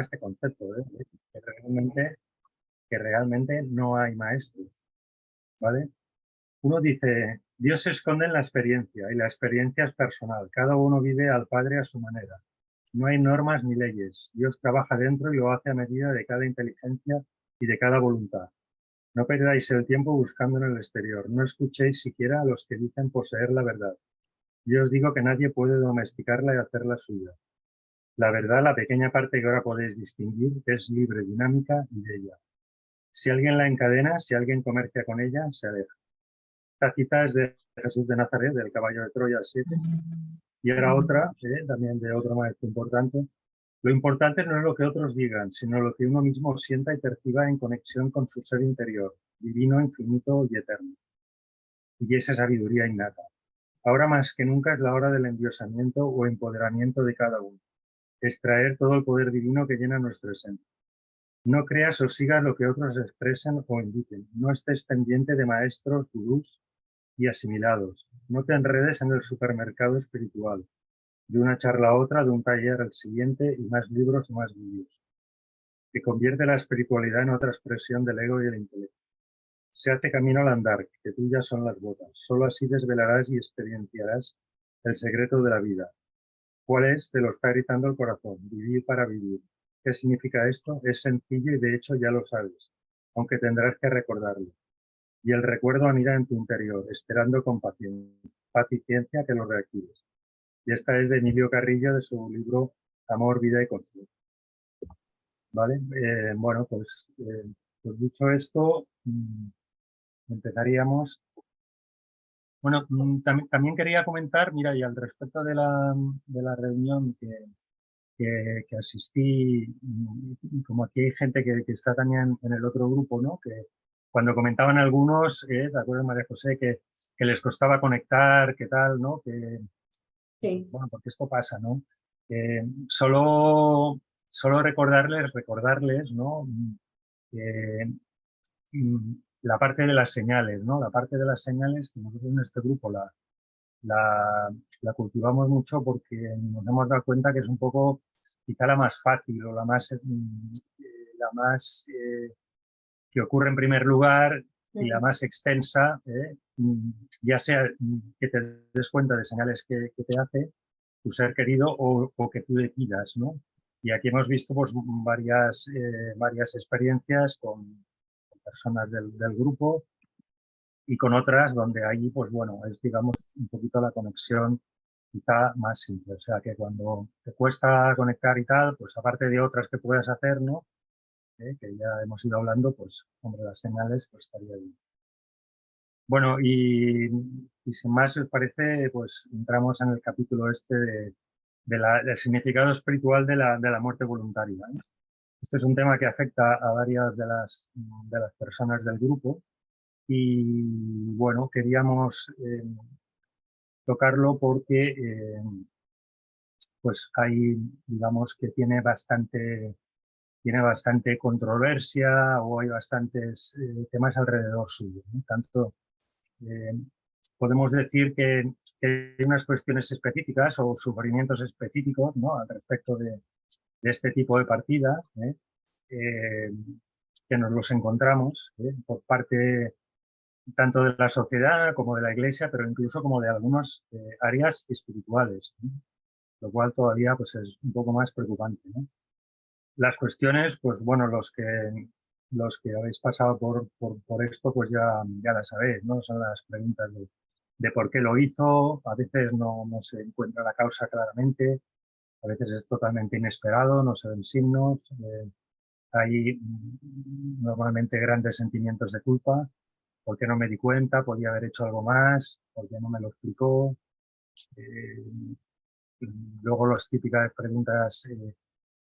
este concepto, que realmente no hay maestros, ¿vale? Uno dice, Dios se esconde en la experiencia y la experiencia es personal. Cada uno vive al Padre a su manera. No hay normas ni leyes. Dios trabaja dentro y lo hace a medida de cada inteligencia y de cada voluntad. No perdáis el tiempo buscando en el exterior. No escuchéis siquiera a los que dicen poseer la verdad. Yo os digo que nadie puede domesticarla y hacerla suya. La verdad, la pequeña parte que ahora podéis distinguir, es libre, dinámica y bella. Si alguien la encadena, si alguien comercia con ella, se aleja. Esta cita es de Jesús de Nazaret, del caballo de Troya 7. Y era otra, también de otro maestro importante. Lo importante no es lo que otros digan, sino lo que uno mismo sienta y perciba en conexión con su ser interior, divino, infinito y eterno. Y esa sabiduría innata. Ahora más que nunca es la hora del endiosamiento o empoderamiento de cada uno. Extraer todo el poder divino que llena nuestra esencia. No creas o sigas lo que otros expresen o indiquen. No estés pendiente de maestros, gurús y asimilados. No te enredes en el supermercado espiritual. De una charla a otra, de un taller al siguiente y más libros y más vídeos. Que convierte la espiritualidad en otra expresión del ego y el intelecto. Se hace camino al andar, que tuyas son las botas. Solo así desvelarás y experienciarás el secreto de la vida. ¿Cuál es? Te lo está gritando el corazón. Vivir para vivir. ¿Qué significa esto? Es sencillo y de hecho ya lo sabes, aunque tendrás que recordarlo. Y el recuerdo anida en tu interior, esperando con paciencia que lo reactives. Y esta es de Emilio Carrillo, de su libro Amor, Vida y Consuelo. ¿Vale? Bueno, pues dicho esto, empezaríamos. Bueno, también quería comentar, mira, y al respecto de la reunión que asistí, y como aquí hay gente que está también en el otro grupo, ¿no? Que cuando comentaban algunos, ¿te acuerdas, María José, que les costaba conectar, qué tal, ¿no? Sí. Bueno, porque esto pasa, ¿no? Solo recordarles, ¿no? Que, la parte de las señales, ¿no? La parte de las señales que nosotros en este grupo la cultivamos mucho porque nos hemos dado cuenta que es un poco quizá la más fácil o la más que ocurre en primer lugar y la más extensa, ya sea que te des cuenta de señales que te hace tu ser querido o que tú decidas, ¿no? Y aquí hemos visto pues, varias experiencias con personas del grupo y con otras donde ahí, pues bueno, es digamos un poquito la conexión quizá más simple. O sea que cuando te cuesta conectar y tal, pues aparte de otras que puedas hacer, ¿no? Que ya hemos ido hablando, pues hombre, las señales pues estaría bien. Bueno, y sin más, si os parece, pues entramos en el capítulo este del significado espiritual de la muerte voluntaria, ¿no? Este es un tema que afecta a varias de las personas del grupo y, bueno, queríamos tocarlo porque pues hay, digamos, que tiene bastante controversia o hay bastantes temas alrededor suyo, ¿no? Tanto podemos decir que hay unas cuestiones específicas o sufrimientos específicos, ¿no? Al respecto de este tipo de partidas, que nos los encontramos por parte tanto de la sociedad como de la Iglesia, pero incluso como de algunas áreas espirituales, ¿no? Lo cual todavía pues, es un poco más preocupante, ¿no? Las cuestiones, pues bueno, los que habéis pasado por esto, pues ya las sabéis, ¿no? Son las preguntas de por qué lo hizo, a veces no se encuentra la causa claramente, a veces es totalmente inesperado, no se ven signos, hay normalmente grandes sentimientos de culpa, ¿por qué no me di cuenta? ¿Podía haber hecho algo más? ¿Por qué no me lo explicó? Luego las típicas preguntas,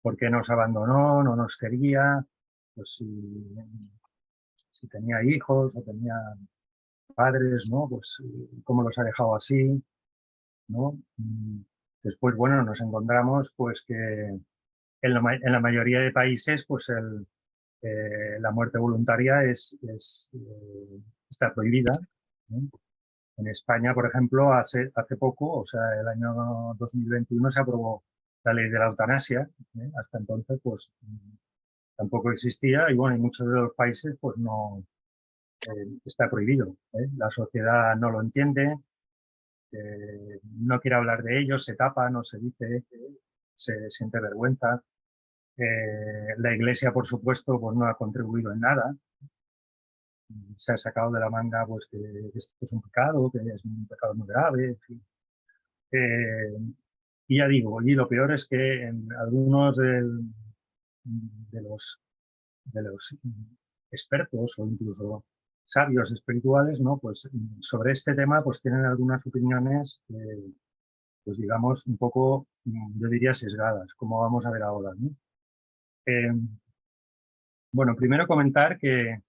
¿por qué nos abandonó? ¿No nos quería? Pues si tenía hijos o tenía padres, ¿no? Pues cómo los ha dejado así, ¿no? Después, bueno, nos encontramos pues que en la mayoría de países pues la muerte voluntaria está prohibida, ¿no? En España, por ejemplo, hace poco, o sea, el año 2021 se aprobó la ley de la eutanasia, hasta entonces pues tampoco existía y bueno, en muchos de los países pues no está prohibido. La sociedad no lo entiende, no quiere hablar de ello, se tapa, no se dice, se siente vergüenza. La Iglesia, por supuesto, pues no ha contribuido en nada. Se ha sacado de la manga pues que esto es un pecado, que es un pecado muy grave, en fin. Y ya digo, y lo peor es que en algunos de los expertos o incluso sabios espirituales, ¿no? Pues sobre este tema pues tienen algunas opiniones, pues digamos, un poco, yo diría, sesgadas, como vamos a ver ahora, ¿no? Bueno, primero comentar que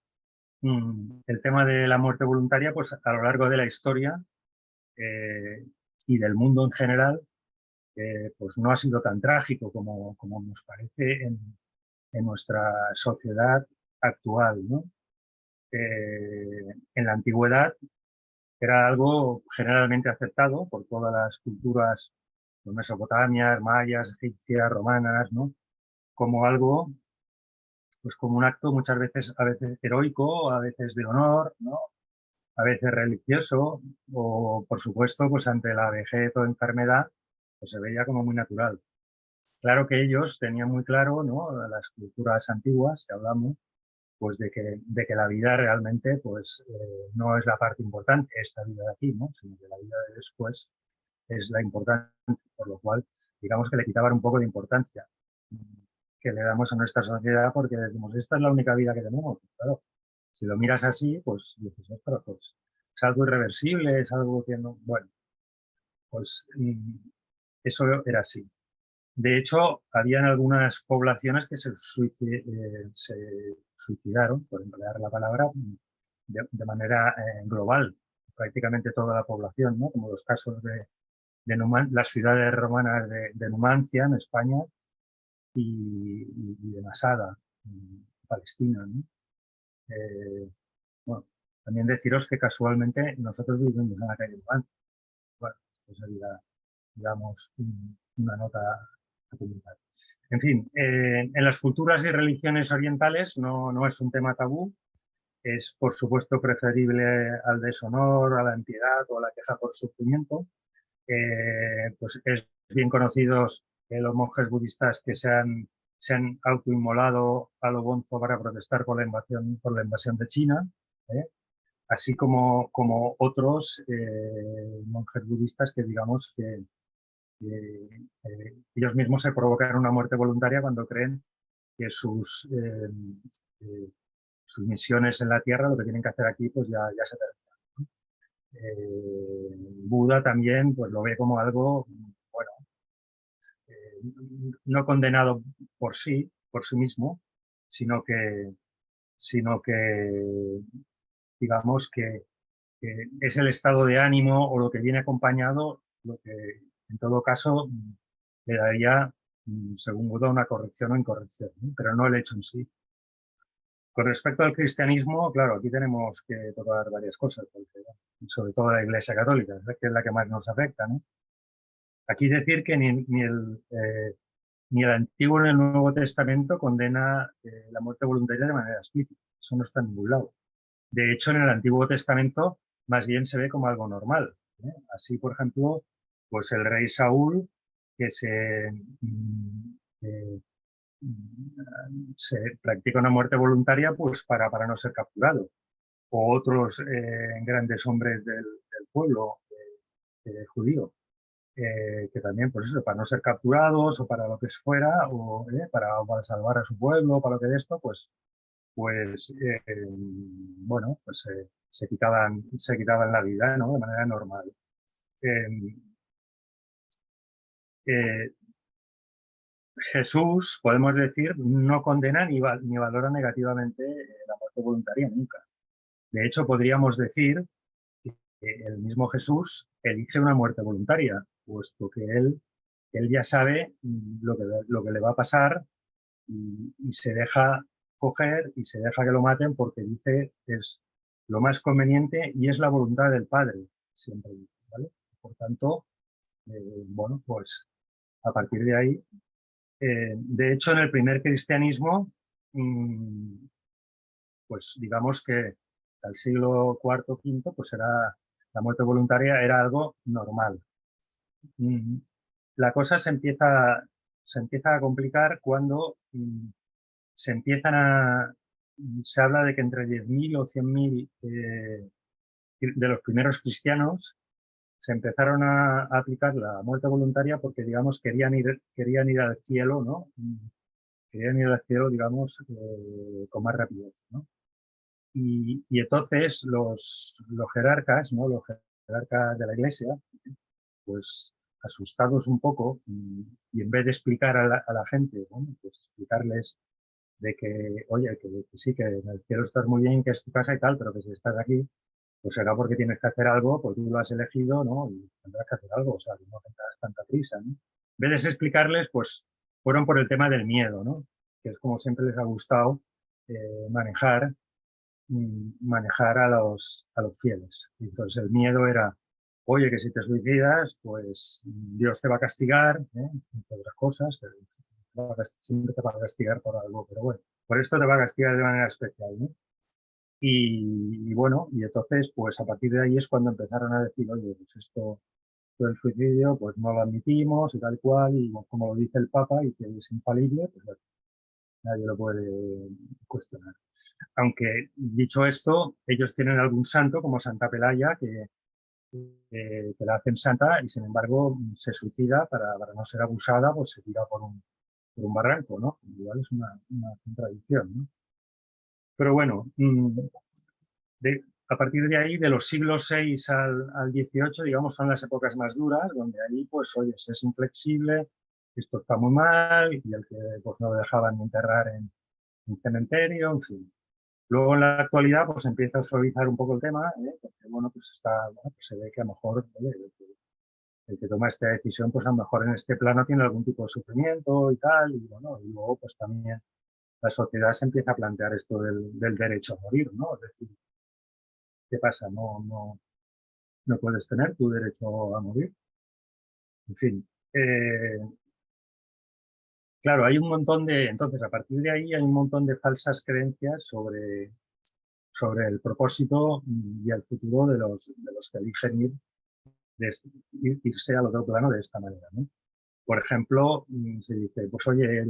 el tema de la muerte voluntaria, pues a lo largo de la historia y del mundo en general, pues no ha sido tan trágico como nos parece en nuestra sociedad actual, ¿no? En la antigüedad era algo generalmente aceptado por todas las culturas de Mesopotamia, mayas, egipcias, romanas, ¿no? Como algo, pues como un acto muchas veces, a veces heroico, a veces de honor, ¿no? A veces religioso, o por supuesto, pues ante la vejez o enfermedad, pues se veía como muy natural. Claro que ellos tenían muy claro, ¿no? Las culturas antiguas, que hablamos, pues de que la vida realmente, pues no es la parte importante, esta vida de aquí, ¿no? Sino que la vida de después es la importante, por lo cual, digamos que le quitaban un poco de importancia que le damos a nuestra sociedad porque decimos, esta es la única vida que tenemos. Claro, si lo miras así, pues dices, ostras, pues es algo irreversible, es algo que no, bueno, pues eso era así. De hecho, habían algunas poblaciones que se suicidaron, por emplear la palabra, de manera global, prácticamente toda la población, ¿no? Como los casos de las ciudades romanas de Numancia, en España, y de Masada, en Palestina, ¿no? Bueno, también deciros que casualmente nosotros vivimos en la calle Numancia. Bueno, esto sería, digamos, una nota a comentar. En fin, en las culturas y religiones orientales no es un tema tabú. Es, por supuesto, preferible al deshonor, a la impiedad o a la queja por sufrimiento. Pues es bien conocidos los monjes budistas que se han autoinmolado a lo bonzo para protestar por la invasión de China, así como otros monjes budistas que digamos que ellos mismos se provocan una muerte voluntaria cuando creen que sus misiones en la Tierra, lo que tienen que hacer aquí, pues ya se termina. Buda también pues lo ve como algo, bueno, no condenado por sí mismo, sino que digamos que es el estado de ánimo o lo que viene acompañado, lo que en todo caso le daría, según Buda, una corrección o incorrección, ¿no? Pero no el hecho en sí. Con respecto al cristianismo, claro, aquí tenemos que tocar varias cosas, porque, sobre todo la Iglesia Católica, que es la que más nos afecta, ¿no? Aquí decir que ni el Antiguo ni el Nuevo Testamento condena la muerte voluntaria de manera explícita. Eso no está en ningún lado. De hecho, en el Antiguo Testamento más bien se ve como algo normal, ¿eh? Así, por ejemplo, pues el rey Saúl, que eh, se practica una muerte voluntaria pues para no ser capturado. O otros grandes hombres del pueblo judío, que también, pues eso, para no ser capturados o para lo que fuera, o para salvar a su pueblo, para lo que de esto, pues bueno, pues se quitaban la vida, ¿no? De manera normal. Eh, eh, Jesús, podemos decir, no condena ni valora negativamente la muerte voluntaria nunca. De hecho, podríamos decir que el mismo Jesús elige una muerte voluntaria, puesto que él ya sabe lo que le va a pasar y se deja coger y se deja que lo maten porque dice que es lo más conveniente y es la voluntad del Padre, siempre dice, ¿vale? Por tanto, bueno, pues a partir de ahí, de hecho, en el primer cristianismo, pues digamos que al siglo IV, V, pues la muerte voluntaria era algo normal. La cosa se empieza a complicar cuando se habla de que entre 10.000 o 100.000 de los primeros cristianos se empezaron a aplicar la muerte voluntaria porque, digamos, querían ir al cielo, ¿no? Querían ir al cielo, digamos, con más rapidez, ¿no? Y entonces los jerarcas, ¿no? Los jerarcas de la Iglesia, pues asustados un poco, y en vez de explicar a la gente, ¿no? Pues explicarles de que, oye, que sí, que en el cielo estás muy bien, que es tu casa y tal, pero que si estás aquí, pues será porque tienes que hacer algo, pues tú lo has elegido, ¿no? Y tendrás que hacer algo, o sea, que no tengas tanta prisa, ¿no? En vez de explicarles, pues fueron por el tema del miedo, ¿no? Que es como siempre les ha gustado manejar a los fieles. Y entonces el miedo era, oye, que si te suicidas, pues Dios te va a castigar, entre otras cosas, siempre te va a castigar por algo, pero bueno, por esto te va a castigar de manera especial, ¿no? Y bueno, y entonces, pues a partir de ahí es cuando empezaron a decir, oye, pues esto del suicidio, pues no lo admitimos y tal cual, y como lo dice el Papa y que es infalible, pues nadie lo puede cuestionar. Aunque, dicho esto, ellos tienen algún santo, como Santa Pelaya, que la hacen santa y, sin embargo, se suicida para no ser abusada, pues se tira por un barranco, ¿no? Igual es una contradicción, ¿no? Pero bueno, a partir de ahí, de los siglos VI al XVIII, digamos, son las épocas más duras, donde ahí, pues, oye, es inflexible, esto está muy mal, y el que pues, no lo dejaban enterrar en un cementerio, en fin. Luego, en la actualidad, pues empieza a suavizar un poco el tema, porque, bueno, pues pues se ve que a lo mejor, oye, el que toma esta decisión, pues a lo mejor en este plano tiene algún tipo de sufrimiento y tal, y bueno, y luego, pues también la sociedad se empieza a plantear esto del derecho a morir, ¿no? Es decir, ¿qué pasa? No puedes tener tu derecho a morir. En fin, claro, hay un montón entonces a partir de ahí hay un montón de falsas creencias sobre el propósito y el futuro de los que eligen irse al otro plano de esta manera, ¿no? Por ejemplo, se dice, pues oye,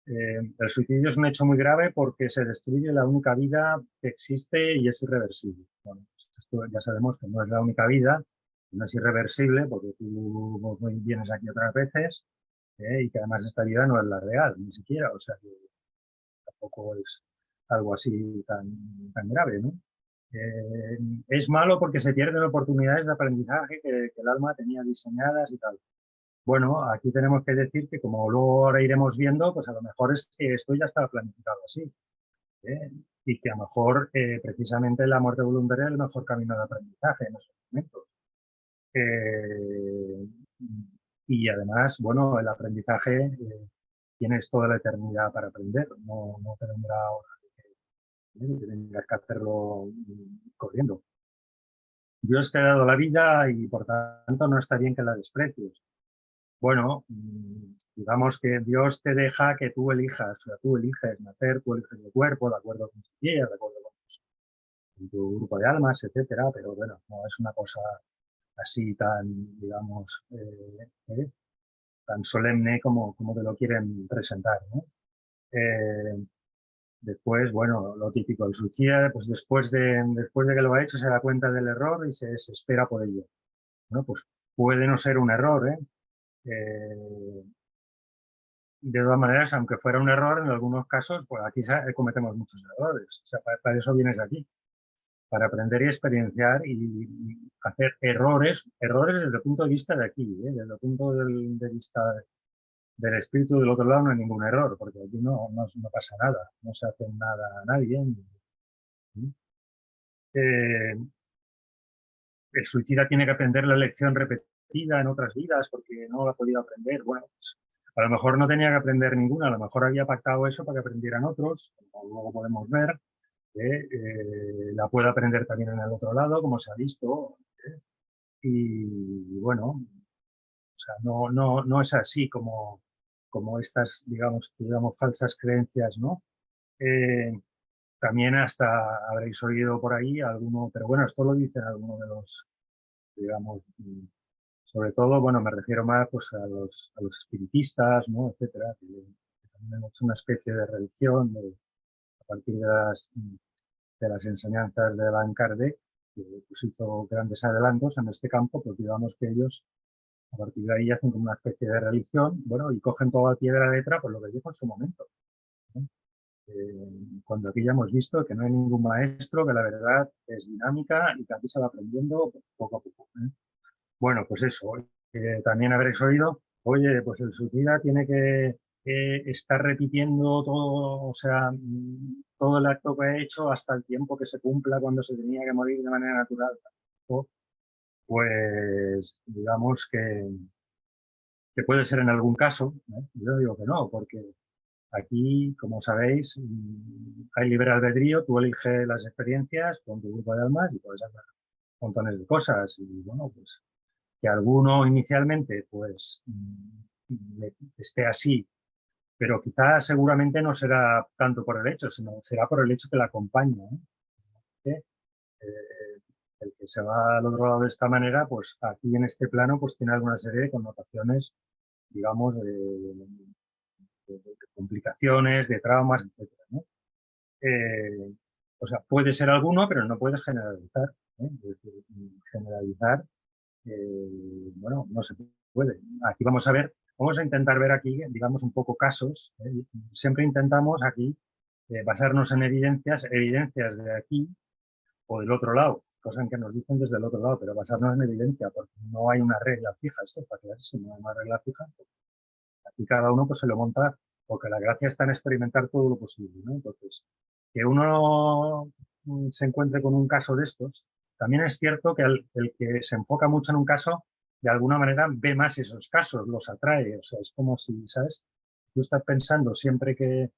el suicidio es un hecho muy grave porque se destruye la única vida que existe y es irreversible. Bueno, pues esto ya sabemos que no es la única vida, no es irreversible porque tú vienes aquí otras veces, y que además esta vida no es la real, ni siquiera, o sea que tampoco es algo así tan grave, ¿no? Es malo porque se pierden oportunidades de aprendizaje que el alma tenía diseñadas y tal. Bueno, aquí tenemos que decir que como luego ahora iremos viendo, pues a lo mejor es que esto ya estaba planificado así, ¿eh? Y que a lo mejor precisamente la muerte voluntaria es el mejor camino de aprendizaje en esos momentos. Eh, y además, bueno, el aprendizaje tienes toda la eternidad para aprender, no te vendrá ahora que tengas que hacerlo corriendo. Dios te ha dado la vida y por tanto no está bien que la desprecies. Bueno, digamos que Dios te deja que tú elijas, o sea, tú eliges nacer, tú eliges el cuerpo, de acuerdo con tus días, de acuerdo con tu grupo de almas, etcétera, pero bueno, no es una cosa así tan, digamos, tan solemne como te lo quieren presentar, ¿no? Después, bueno, lo típico, el suicida, pues después de que lo ha hecho, se da cuenta del error y se desespera por ello. Bueno, pues puede no ser un error, ¿eh? De todas maneras, aunque fuera un error, en algunos casos, pues aquí cometemos muchos errores. O sea, para eso vienes aquí, para aprender y experienciar y hacer errores desde el punto de vista de aquí, desde el punto de vista del espíritu del otro lado no hay ningún error, porque aquí no pasa nada, no se hace nada a nadie. Eh, el suicida tiene que aprender la lección repetida en otras vidas porque no la ha podido aprender. Bueno, pues, a lo mejor no tenía que aprender ninguna, a lo mejor había pactado eso para que aprendieran otros, como luego podemos ver, la puede aprender también en el otro lado, como se ha visto. Y bueno, O sea, no es así como estas, digamos, falsas creencias, ¿no? También hasta habréis oído por ahí alguno, pero bueno, esto lo dicen algunos de los, digamos, sobre todo, bueno, me refiero más pues, a los espiritistas, ¿no? Etcétera, que también han hecho una especie de religión a partir de las enseñanzas de Allan Kardec, que pues, hizo grandes adelantos en este campo, pues digamos que ellos a partir de ahí hacen como una especie de religión, bueno, y cogen todo al pie de la letra, pues lo que dijo en su momento, ¿no? Cuando aquí ya hemos visto que no hay ningún maestro, que la verdad es dinámica y que aquí se va aprendiendo poco a poco, ¿eh? Bueno, pues eso, también habréis oído, oye, pues el suicida tiene que estar repitiendo todo, o sea, todo el acto que ha hecho hasta el tiempo que se cumpla cuando se tenía que morir de manera natural. O, pues digamos que puede ser en algún caso, ¿eh? Yo digo que no, porque aquí, como sabéis, hay libre albedrío, tú eliges las experiencias con tu grupo de almas y puedes hacer montones de cosas. Y bueno, pues que alguno inicialmente pues esté así, pero quizás seguramente no será tanto por el hecho, sino será por el hecho que la acompaña, ¿eh? El que se va al otro lado de esta manera, pues aquí en este plano pues tiene alguna serie de connotaciones, digamos, de complicaciones, de traumas, etcétera, ¿no? O sea, puede ser alguno, pero no puedes generalizar, ¿eh? Es decir, generalizar, bueno, no se puede. Aquí vamos a intentar ver aquí, digamos, un poco casos, ¿eh? Siempre intentamos aquí basarnos en evidencias de aquí o del otro lado, cosas que nos dicen desde el otro lado, pero basarnos en evidencia, porque no hay una regla fija, esto está clarísimo, no hay una regla fija. Aquí cada uno pues se lo monta, porque la gracia está en experimentar todo lo posible, ¿no? Entonces, que uno se encuentre con un caso de estos, también es cierto que el que se enfoca mucho en un caso, de alguna manera ve más esos casos, los atrae, o sea, es como si, ¿sabes? Tú estás pensando siempre que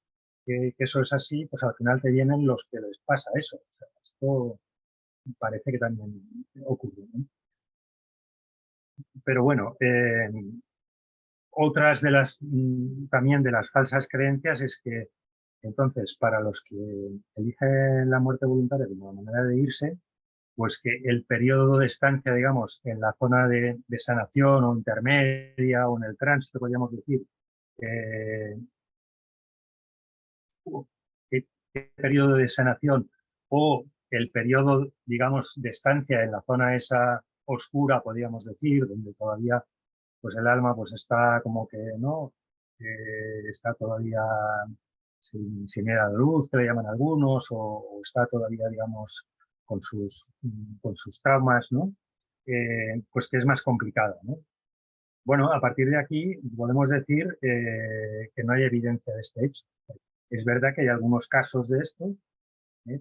eso es así, pues al final te vienen los que les pasa eso. O sea, esto parece que también ocurre, ¿no? Pero bueno, otras de las, también de las falsas creencias es que, entonces, para los que eligen la muerte voluntaria como manera de irse, pues que el periodo de estancia, digamos, en la zona de sanación o intermedia o en el tránsito, podríamos decir, eh, el periodo de sanación o el periodo, digamos, de estancia en la zona esa oscura, podríamos decir, donde todavía pues el alma pues está como que, ¿no? Está todavía sin era de luz, que le llaman algunos, o está todavía, digamos, con sus traumas, ¿no? Pues que es más complicado, ¿no? Bueno, a partir de aquí podemos decir que no hay evidencia de este hecho. Es verdad que hay algunos casos de esto,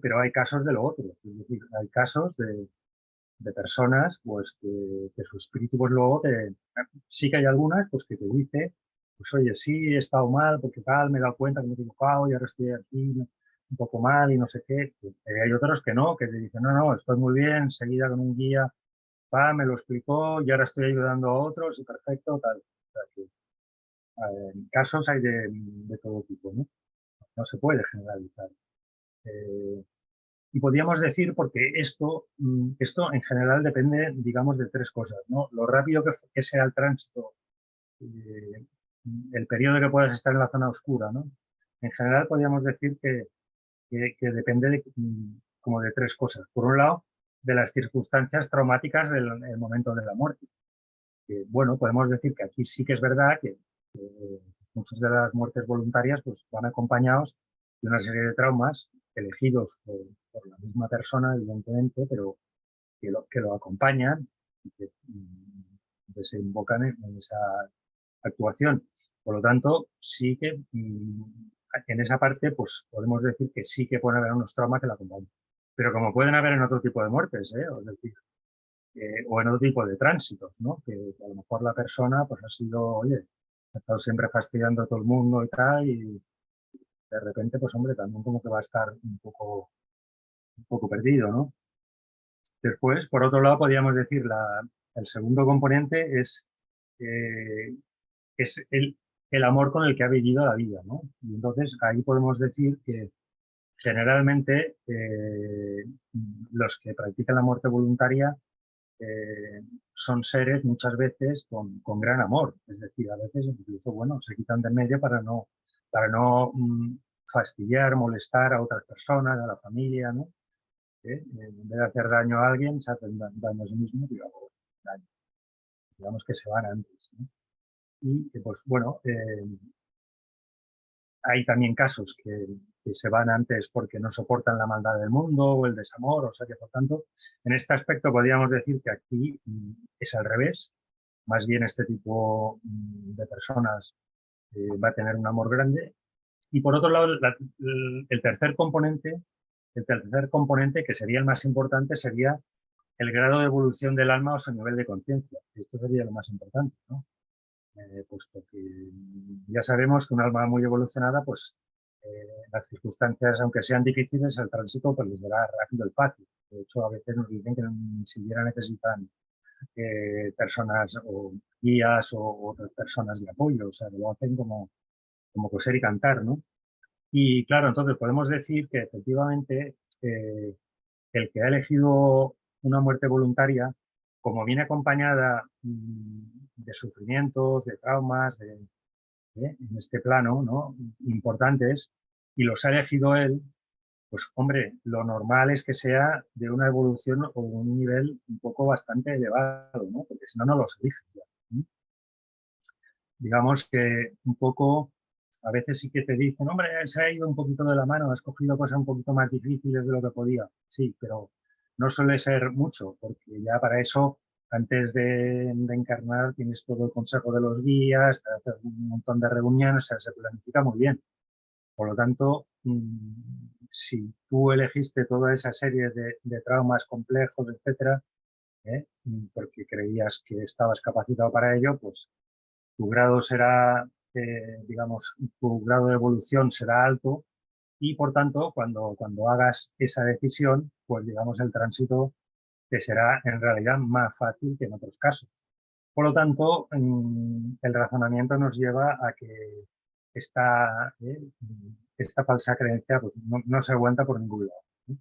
pero hay casos de lo otro. Es decir, hay casos de personas pues que su espíritu pues luego sí que hay algunas pues que te dice pues oye sí he estado mal porque tal me he dado cuenta que me he equivocado y ahora estoy aquí un poco mal y no sé qué. Hay otros que no, que te dicen no estoy muy bien, enseguida con un guía me lo explicó y ahora estoy ayudando a otros y perfecto tal. O sea, que, casos hay de todo tipo, ¿no? No se puede generalizar. Eh, Y podríamos decir, porque esto en general depende, digamos, de tres cosas, ¿no? Lo rápido que sea el tránsito, eh, el periodo que puedas estar en la zona oscura, ¿no? En general podríamos decir que depende como de tres cosas. Por un lado, de las circunstancias traumáticas del momento de la muerte. Bueno, podemos decir que aquí sí que es verdad que muchas de las muertes voluntarias pues, van acompañados de una serie de traumas elegidos por la misma persona, evidentemente, pero que lo acompañan y que desembocan en esa actuación. Por lo tanto, sí que en esa parte pues podemos decir que sí que pueden haber unos traumas que la acompañan. Pero como pueden haber en otro tipo de muertes, es decir, o en otro tipo de tránsitos, ¿no? Que a lo mejor la persona pues ha sido, oye, ha estado siempre fastidiando a todo el mundo y tal, y de repente, pues hombre, también como que va a estar un poco perdido, ¿no? Después, por otro lado, podríamos decir, el segundo componente es es el amor con el que ha vivido la vida, ¿no? Y entonces ahí podemos decir que generalmente los que practican la muerte voluntaria son seres muchas veces con gran amor, es decir, a veces incluso, bueno, se quitan de en medio para no fastidiar, molestar a otras personas, a la familia, ¿no? En vez de hacer daño a alguien, se hacen daño a sí mismos, digamos que se van antes, ¿no? Y pues bueno, hay también casos que se van antes porque no soportan la maldad del mundo o el desamor, o sea que por tanto, en este aspecto podríamos decir que aquí es al revés, más bien este tipo de personas va a tener un amor grande. Y por otro lado, el tercer componente, que sería el más importante, sería el grado de evolución del alma o su nivel de conciencia. Esto sería lo más importante, ¿no? Puesto que ya sabemos que un alma muy evolucionada, pues las circunstancias, aunque sean difíciles, el tránsito pues les será rápido y fácil. De hecho, a veces nos dicen que ni siquiera necesitan personas o guías o otras personas de apoyo, o sea, que lo hacen como coser y cantar, ¿no? Y claro, entonces podemos decir que efectivamente el que ha elegido una muerte voluntaria, como viene acompañada de sufrimientos, de traumas, en este plano, ¿no? Importantes, y los ha elegido él, pues hombre, lo normal es que sea de una evolución o un nivel un poco bastante elevado, ¿no? Porque si no, no los eliges ya, ¿no? Digamos que un poco, a veces sí que te dicen, hombre, se ha ido un poquito de la mano, has cogido cosas un poquito más difíciles de lo que podía. Sí, pero no suele ser mucho, porque ya para eso, antes de encarnar, tienes todo el consejo de los guías, te haces un montón de reuniones, o sea, se planifica muy bien. Por lo tanto, si tú elegiste toda esa serie de traumas complejos, etcétera, porque creías que estabas capacitado para ello, pues tu grado será, digamos, tu grado de evolución será alto y, por tanto, cuando hagas esa decisión, pues, digamos, el tránsito te será en realidad más fácil que en otros casos. Por lo tanto, el razonamiento nos lleva a que esta falsa creencia pues, no se aguanta por ningún lado, ¿no?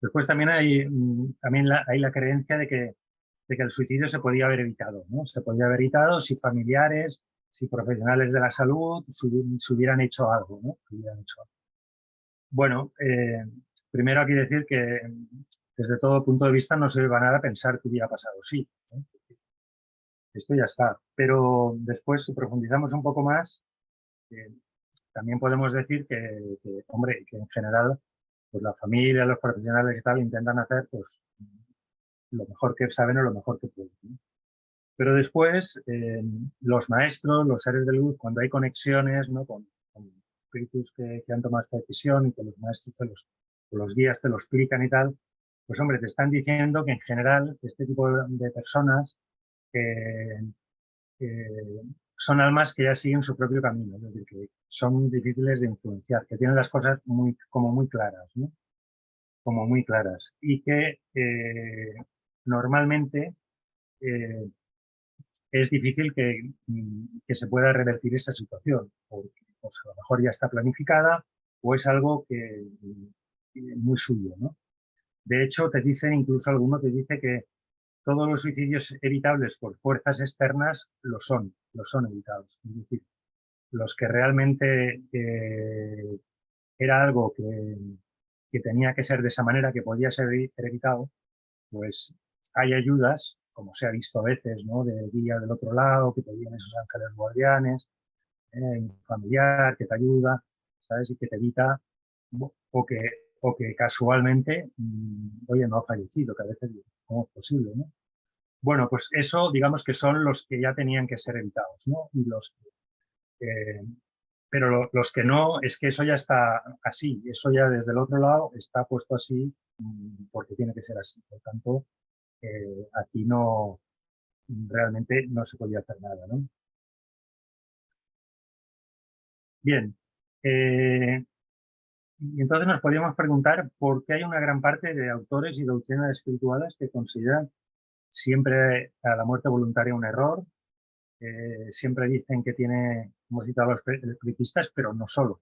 Después también hay la creencia de que el suicidio se podía haber evitado, ¿no? Se podía haber evitado si familiares, si profesionales de la salud se hubieran hecho algo, ¿no? Bueno, primero hay que decir que desde todo punto de vista no se va a nada pensar que hubiera pasado, sí, ¿no? Esto ya está. Pero después, si profundizamos un poco más, eh, también podemos decir hombre, que en general, pues la familia, los profesionales y tal intentan hacer, pues, lo mejor que saben o lo mejor que pueden, ¿no? Pero después, los maestros, los seres de luz, cuando hay conexiones, ¿no? con espíritus que han tomado esta decisión y que los maestros, los guías te lo explican y tal, pues hombre, te están diciendo que en general este tipo de personas eh, eh, son almas que ya siguen su propio camino, es decir, que son difíciles de influenciar, que tienen las cosas como muy claras, ¿no? Como muy claras. Y que normalmente eh, es difícil que se pueda revertir esa situación, porque pues, a lo mejor ya está planificada o es algo que muy suyo, ¿no? De hecho, te dicen, incluso alguno te dice que todos los suicidios evitables por fuerzas externas lo son evitados. Es decir, los que realmente era algo que tenía que ser de esa manera, que podía ser evitado, pues hay ayudas, como se ha visto a veces, ¿no? De guía del otro lado, que te vienen esos ángeles guardianes, un familiar que te ayuda, ¿sabes? Y que te evita, o que, o que casualmente, oye, no ha fallecido, que a veces, ¿cómo es posible, no? Bueno, pues eso, digamos que son los que ya tenían que ser evitados, ¿no? Pero los que no, es que eso ya está así, eso ya desde el otro lado está puesto así porque tiene que ser así. Por tanto, aquí no, realmente no se podía hacer nada, ¿no? Bien, y entonces nos podríamos preguntar por qué hay una gran parte de autores y doctrinas espirituales que consideran siempre a la muerte voluntaria un error. Siempre dicen que tiene, hemos citado a los espiritistas, pero no solo.